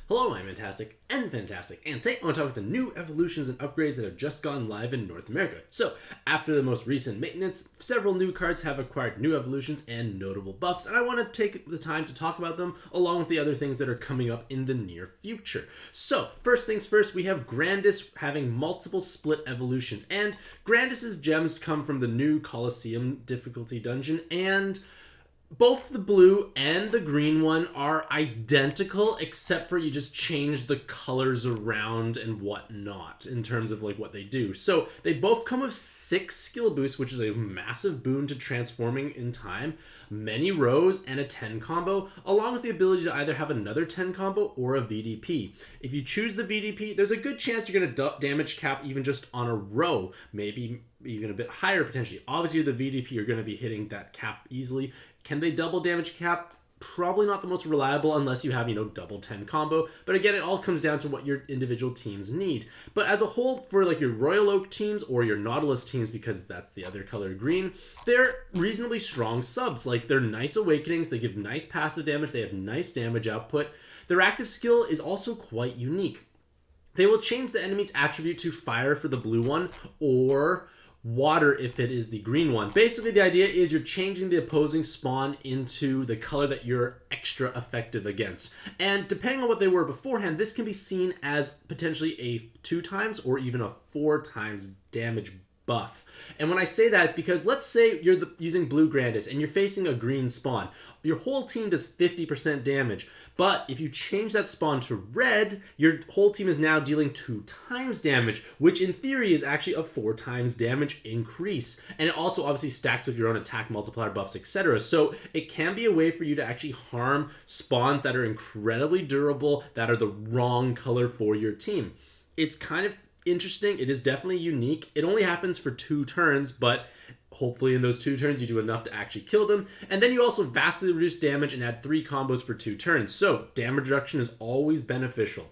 Hello, I'm Mantastic'c and Fantastic, and today I want to talk about the new evolutions and upgrades that have just gone live in North America. So, after the most recent maintenance, several new cards have acquired new evolutions and notable buffs, and I want to take the time to talk about them along with the other things that are coming up in the near future. So, first things first, we have Grandis having multiple split evolutions, and Grandis's gems come from the new Coliseum difficulty dungeon, and both the blue and the green one are identical, except for you just change the colors around and whatnot in terms of like what they do. So they both come with 6 skill boosts, which is a massive boon to transforming in time, many rows, and a 10 combo, along with the ability to either have another 10 combo or a VDP. If you choose the VDP, there's a good chance you're going to damage cap even just on a row, maybe even a bit higher potentially. Obviously, the VDP are going to be hitting that cap easily. Can they double damage cap? Probably not the most reliable unless you have, double 10 combo. But again, it all comes down to what your individual teams need. But as a whole, for like your Royal Oak teams or your Nautilus teams, because that's the other color green, they're reasonably strong subs. Like, they're nice awakenings, they give nice passive damage, they have nice damage output. Their active skill is also quite unique. They will change the enemy's attribute to fire for the blue one, or water if it is the green one. Basically, the idea is you're changing the opposing spawn into the color that you're extra effective against. And depending on what they were beforehand, this can be seen as potentially a 2 times or even a 4 times damage buff. And when I say that, it's because let's say you're using blue Grandis and you're facing a green spawn. Your whole team does 50% damage, but if you change that spawn to red, your whole team is now dealing 2 times damage, which in theory is actually a 4 times damage increase. And it also obviously stacks with your own attack multiplier buffs, etc. So it can be a way for you to actually harm spawns that are incredibly durable, that are the wrong color for your team. It's kind of interesting. It is definitely unique. It only happens for 2 turns, but hopefully in those 2 turns you do enough to actually kill them. And then you also vastly reduce damage and add 3 combos for 2 turns. So damage reduction is always beneficial.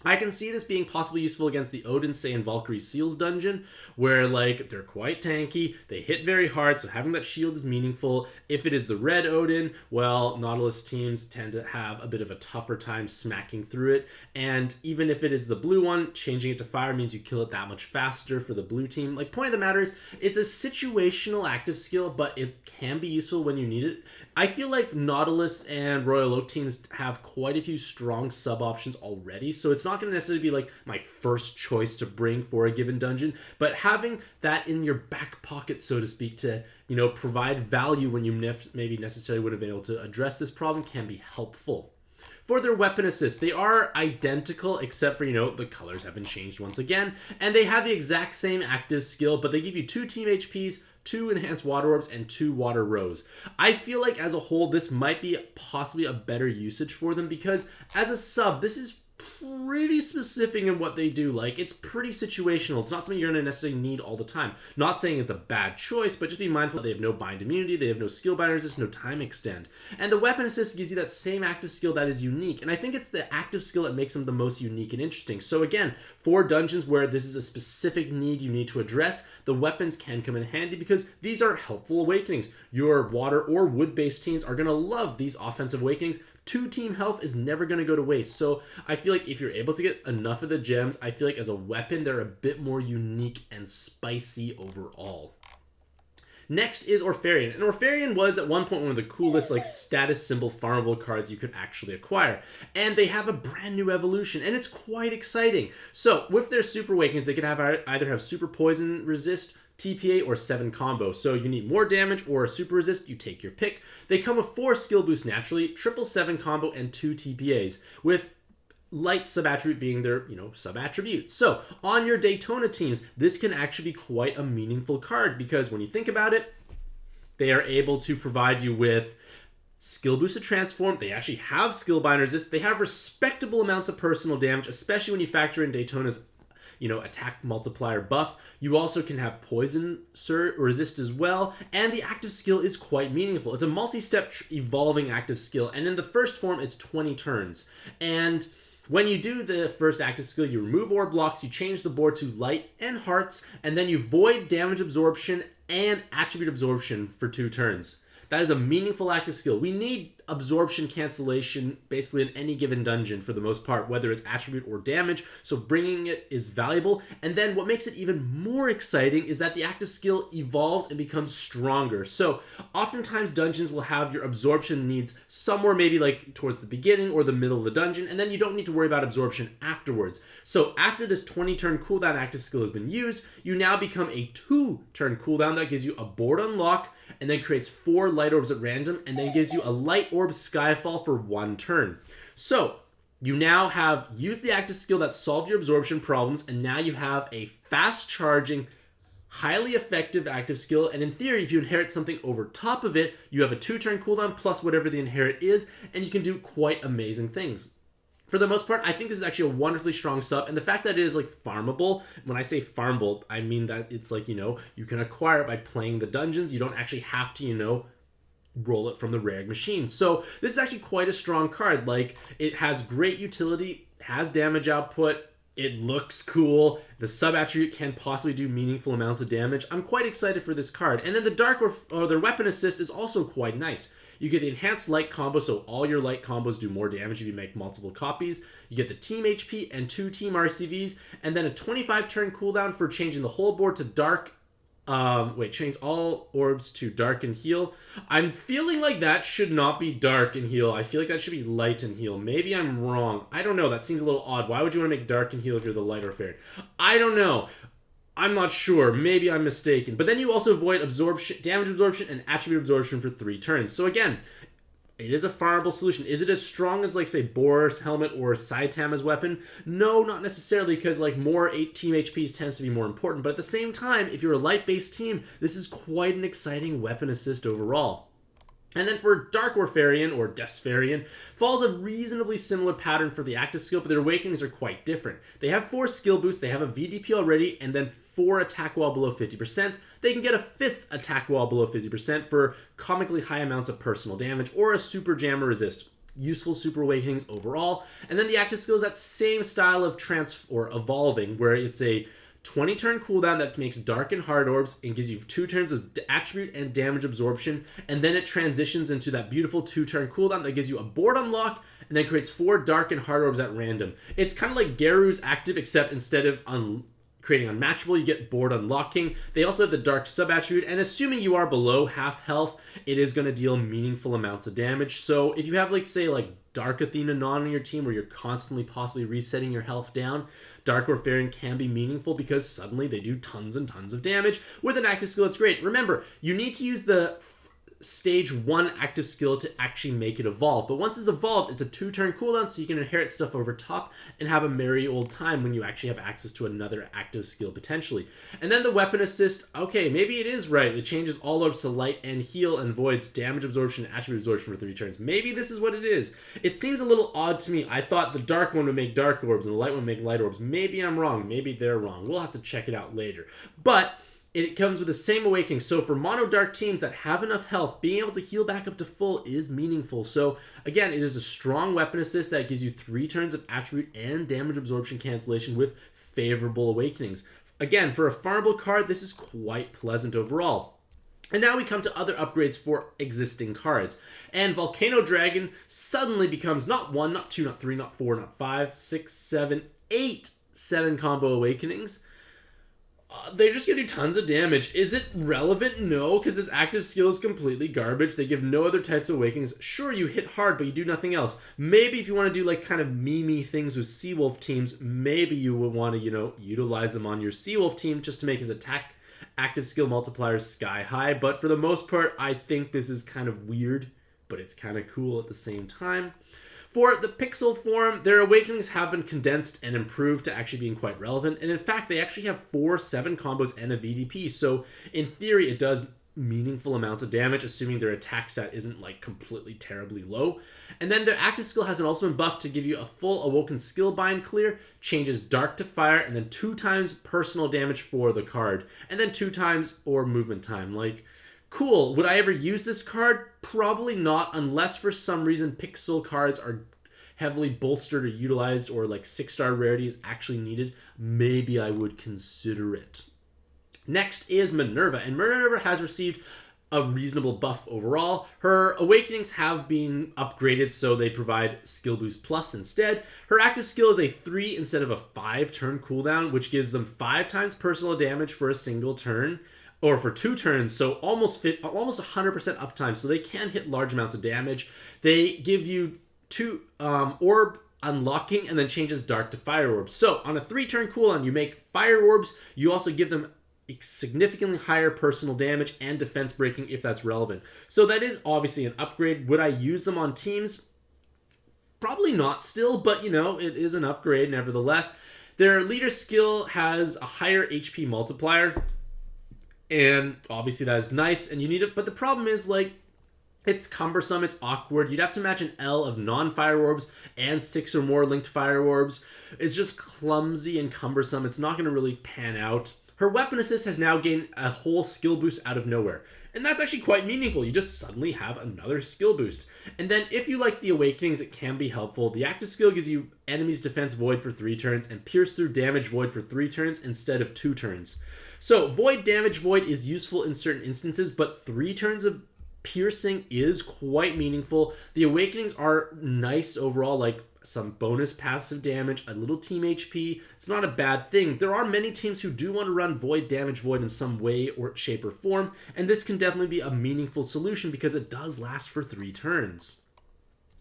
I can see this being possibly useful against the Odin, Say, and Valkyrie Seals dungeon, where like they're quite tanky, they hit very hard, so having that shield is meaningful. If it is the red Odin, well, Nautilus teams tend to have a bit of a tougher time smacking through it, and even if it is the blue one, changing it to fire means you kill it that much faster for the blue team. Like, point of the matter is, it's a situational active skill, but it can be useful when you need it. I feel like Nautilus and Royal Oak teams have quite a few strong sub options already, so it's not going to necessarily be like my first choice to bring for a given dungeon, but having that in your back pocket, so to speak, to provide value when you maybe necessarily would have been able to address this problem can be helpful. For their weapon assist, they are identical except for, the colors have been changed once again, and they have the exact same active skill, but they give you 2 team HPs, 2 enhanced water orbs, and 2 water rows. I feel like as a whole, this might be possibly a better usage for them, because as a sub, this is pretty specific in what they do. Like, it's pretty situational. It's not something you're going to necessarily need all the time. Not saying it's a bad choice, but just be mindful they have no bind immunity, they have no skill bind resist, no time extend. And the weapon assist gives you that same active skill that is unique. And I think it's the active skill that makes them the most unique and interesting. So again, for dungeons where this is a specific need you need to address, the weapons can come in handy because these are helpful awakenings. Your water or wood-based teams are going to love these offensive awakenings. 2 team health is never going to go to waste. So I feel like if you're able to get enough of the gems, I feel like as a weapon, they're a bit more unique and spicy overall. Next is Orpharion. And Orfarion was at one point one of the coolest like status symbol farmable cards you could actually acquire. And they have a brand new evolution, and it's quite exciting. So with their super awakenings, they could have either have super poison resist, TPA, or 7 combo. So you need more damage or a super resist, you take your pick. They come with 4 skill boosts naturally, triple 7 combo, and 2 TPAs, with light sub-attribute being their, sub-attribute. So on your Daytona teams, this can actually be quite a meaningful card, because when you think about it, they are able to provide you with skill boosted transform. They actually have skill bind resist. They have respectable amounts of personal damage, especially when you factor in Daytona's attack multiplier buff. You also can have poison resist as well, and the active skill is quite meaningful. It's a multi-step evolving active skill, and in the first form, it's 20 turns. And when you do the first active skill, you remove orb blocks, you change the board to light and hearts, and then you void damage absorption and attribute absorption for 2 turns. That is a meaningful active skill. We need absorption cancellation basically in any given dungeon for the most part, whether it's attribute or damage, so bringing it is valuable. And then what makes it even more exciting is that the active skill evolves and becomes stronger. So oftentimes dungeons will have your absorption needs somewhere maybe like towards the beginning or the middle of the dungeon, and then you don't need to worry about absorption afterwards. So after this 20 turn cooldown active skill has been used, you now become a 2 turn cooldown that gives you a board unlock, and then creates 4 light orbs at random, and then gives you a light orb skyfall for 1 turn. So you now have used the active skill that solved your absorption problems, and now you have a fast charging, highly effective active skill. And in theory, if you inherit something over top of it, you have a 2 turn cooldown plus whatever the inherit is, and you can do quite amazing things. For the most part, I think this is actually a wonderfully strong sub, and the fact that it is like farmable, when I say farmable, I mean that it's like, you can acquire it by playing the dungeons. You don't actually have to, roll it from the rare machine. So this is actually quite a strong card. Like, it has great utility, has damage output, it looks cool, the sub attribute can possibly do meaningful amounts of damage. I'm quite excited for this card. And then the dark or the weapon assist is also quite nice. You get the enhanced light combo, so all your light combos do more damage if you make multiple copies. You get the team HP and 2 team RCVs, and then a 25 turn cooldown for changing the whole board to dark. Change all orbs to dark and heal. I'm feeling like that should not be dark and heal. I feel like that should be light and heal. Maybe I'm wrong. I don't know. That seems a little odd. Why would you want to make dark and heal if you're the light Orfarion? I don't know. I'm not sure. Maybe I'm mistaken. But then you also avoid absorption, damage absorption, and attribute absorption for 3 turns. So again, it is a farmable solution. Is it as strong as, like, say, Boris Helmet or Saitama's weapon? No, not necessarily, because, like, more 8 team HPs tends to be more important. But at the same time, if you're a light-based team, this is quite an exciting weapon assist overall. And then for Dark Orfarion, or Desfarion, follows a reasonably similar pattern for the active skill, but their awakenings are quite different. They have 4 skill boosts, they have a VDP already, and then 4 attack wall below 50%. They can get a 5th attack wall below 50% for comically high amounts of personal damage, or a super jammer resist. Useful super awakenings overall. And then the active skill is that same style of evolving, where it's a 20 turn cooldown that makes dark and hard orbs and gives you 2 turns of attribute and damage absorption, and then it transitions into that beautiful 2 turn cooldown that gives you a board unlock and then creates 4 dark and hard orbs at random. It's kind of like Geru's active, except instead of creating unmatchable, you get board unlocking. They also have the dark sub attribute, and assuming you are below half health, it is going to deal meaningful amounts of damage. So if you have, like, say, like Dark Athena non on your team, where you're constantly possibly resetting your health down, Dark Orfarion can be meaningful because suddenly they do tons and tons of damage. With an active skill, it's great. Remember, you need to use the stage 1 active skill to actually make it evolve. But once it's evolved, it's a 2 turn cooldown, so you can inherit stuff over top and have a merry old time when you actually have access to another active skill potentially. And then the weapon assist, okay, maybe it is right. It changes all orbs to light and heal and voids damage absorption and attribute absorption for 3 turns. Maybe this is what it is. It seems a little odd to me. I thought the dark one would make dark orbs and the light one would make light orbs. Maybe I'm wrong. Maybe they're wrong. We'll have to check it out later. But it comes with the same awakening. So for mono dark teams that have enough health, being able to heal back up to full is meaningful. So again, it is a strong weapon assist that gives you 3 turns of attribute and damage absorption cancellation with favorable awakenings. Again, for a farmable card, this is quite pleasant overall. And now we come to other upgrades for existing cards. And Volcano Dragon suddenly becomes not 1, not 2, not 3, not 4, not 5, 6, 7, 8 7 combo awakenings. They're just going to do tons of damage. Is it relevant? No, because this active skill is completely garbage. They give no other types of awakenings. Sure, you hit hard, but you do nothing else. Maybe if you want to do like kind of meme-y things with Seawolf teams, maybe you would want to, utilize them on your Seawolf team just to make his attack active skill multipliers sky high. But for the most part, I think this is kind of weird, but it's kind of cool at the same time. For the pixel form, their awakenings have been condensed and improved to actually being quite relevant. And in fact, they actually have 4 7 combos and a VDP. So in theory, it does meaningful amounts of damage, assuming their attack stat isn't like completely terribly low. And then their active skill has an ultimate buff to give you a full awoken skill bind clear, changes dark to fire, and then 2 times personal damage for the card. And then 2 times or movement time. Like, cool. Would I ever use this card? Probably not, unless for some reason pixel cards are heavily bolstered or utilized, or like 6-star rarity is actually needed. Maybe I would consider it. Next is Minerva, and Minerva has received a reasonable buff overall. Her awakenings have been upgraded, so they provide skill boost plus instead. Her active skill is a 3 instead of a 5 turn cooldown, which gives them 5 times personal damage for a single turn, or for 2 turns, so almost 100% uptime, so they can hit large amounts of damage. They give you 2 orb unlocking, and then changes dark to fire orbs. So on a 3 turn cooldown, you make fire orbs. You also give them significantly higher personal damage and defense breaking if that's relevant. So that is obviously an upgrade. Would I use them on teams? Probably not still, but you know, it is an upgrade nevertheless. Their leader skill has a higher HP multiplier, and obviously that is nice, and you need it, but the problem is, like, it's cumbersome, it's awkward. You'd have to match an L of non-fire orbs and 6 or more linked fire orbs. It's just clumsy and cumbersome. It's not going to really pan out. Her weapon assist has now gained a whole skill boost out of nowhere. And that's actually quite meaningful. You just suddenly have another skill boost. And then if you like the awakenings, it can be helpful. The active skill gives you enemy's defense void for 3 turns and pierce through damage void for 3 turns instead of 2 turns. So void damage void is useful in certain instances, but 3 turns of piercing is quite meaningful. The awakenings are nice overall, like some bonus passive damage, a little team HP. It's not a bad thing. There are many teams who do want to run void damage void in some way or shape or form, and this can definitely be a meaningful solution because it does last for 3 turns.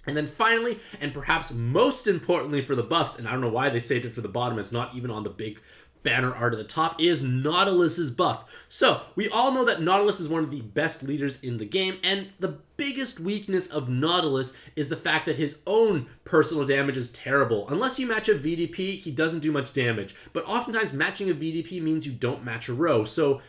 And then finally, and perhaps most importantly for the buffs, and I don't know why they saved it for the bottom, it's not even on the big banner art at the top, is Nautilus's buff. So we all know that Nautilus is one of the best leaders in the game, and the biggest weakness of Nautilus is the fact that his own personal damage is terrible. Unless you match a VDP, he doesn't do much damage, but oftentimes matching a VDP means you don't match a row. So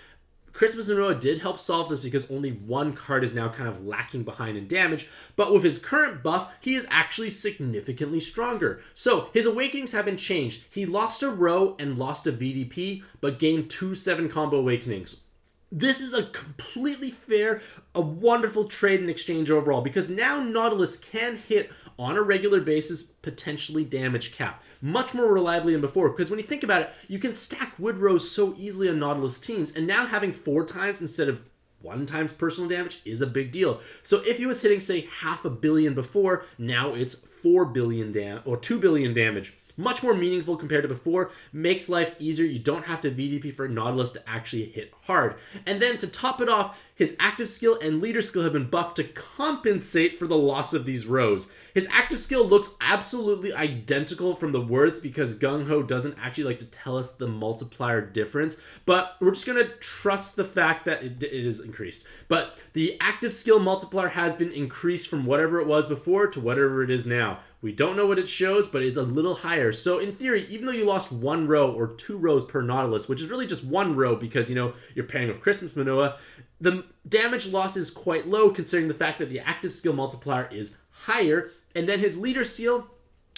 Christmas and Noah did help solve this because only one card is now kind of lacking behind in damage, but with his current buff, he is actually significantly stronger. So his awakenings have been changed. He lost a row and lost a VDP, but gained 2 7 combo awakenings. This is a completely fair, a wonderful trade and exchange overall, because now Nautilus can hit on a regular basis, potentially damage cap, much more reliably than before, because when you think about it, you can stack wood rows so easily on Nautilus teams, and now having 4 times instead of 1 times personal damage is a big deal. So if he was hitting, say, 500 million before, now it's 4 billion or 2 billion damage. Much more meaningful compared to before, makes life easier. You don't have to VDP for Nautilus to actually hit hard. And then to top it off, his active skill and leader skill have been buffed to compensate for the loss of these rows. His active skill looks absolutely identical from the words because Gung Ho doesn't actually like to tell us the multiplier difference, but we're just going to trust the fact that it is increased. But the active skill multiplier has been increased from whatever it was before to whatever it is now. We don't know what it shows, but it's a little higher. So in theory, even though you lost 1 row or 2 rows per Nautilus, which is really just 1 row because, you know, you're pairing with Christmas Manoa, the damage loss is quite low considering the fact that the active skill multiplier is higher. And then his leader seal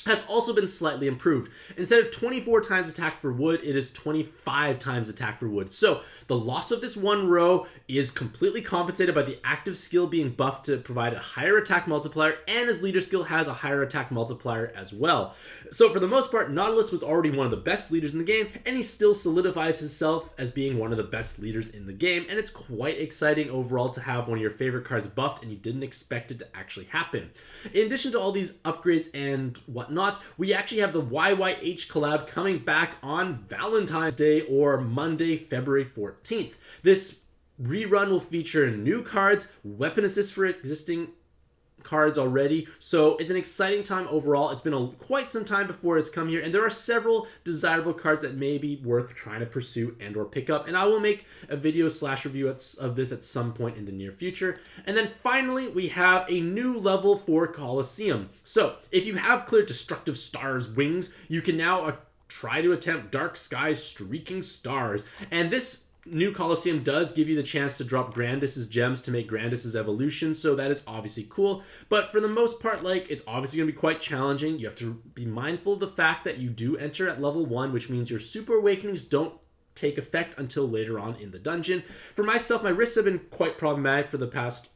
has also been slightly improved. Instead of 24 times attack for wood, it is 25 times attack for wood. So the loss of this 1 row is completely compensated by the active skill being buffed to provide a higher attack multiplier, and his leader skill has a higher attack multiplier as well. So for the most part, Nautilus was already one of the best leaders in the game, and he still solidifies himself as being one of the best leaders in the game, and it's quite exciting overall to have one of your favorite cards buffed and you didn't expect it to actually happen. In addition to all these upgrades and whatnot, we actually have the YYH collab coming back on Valentine's Day or Monday, February 14th. This rerun will feature new cards, weapon assists for existing cards already, so it's an exciting time overall. It's been quite some time before it's come here, and there are several desirable cards that may be worth trying to pursue and or pick up, and I will make a video / review of this at some point in the near future. And then finally, we have a new level for Coliseum. So if you have cleared Destructive Stars Wings, you can now try to attempt Dark Skies Streaking Stars, and this new Coliseum does give you the chance to drop Grandis's gems to make Grandis's evolution, so that is obviously cool. But for the most part, like, it's obviously going to be quite challenging. You have to be mindful of the fact that you do enter at level 1, which means your Super Awakenings don't take effect until later on in the dungeon. For myself, my risks have been quite problematic for the past,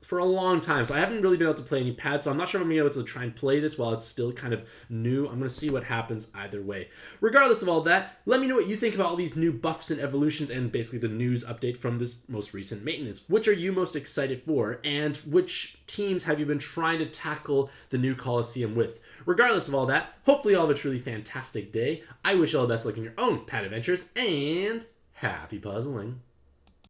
for a long time, so I haven't really been able to play any pads, so I'm not sure if I'm going to be able to try and play this while it's still kind of new. I'm going to see what happens either way. Regardless of all that, let me know what you think about all these new buffs and evolutions and basically the news update from this most recent maintenance. Which are you most excited for, and which teams have you been trying to tackle the new Coliseum with? Regardless of all that, hopefully you all have a truly fantastic day. I wish you all the best luck in your own pad adventures, and happy puzzling.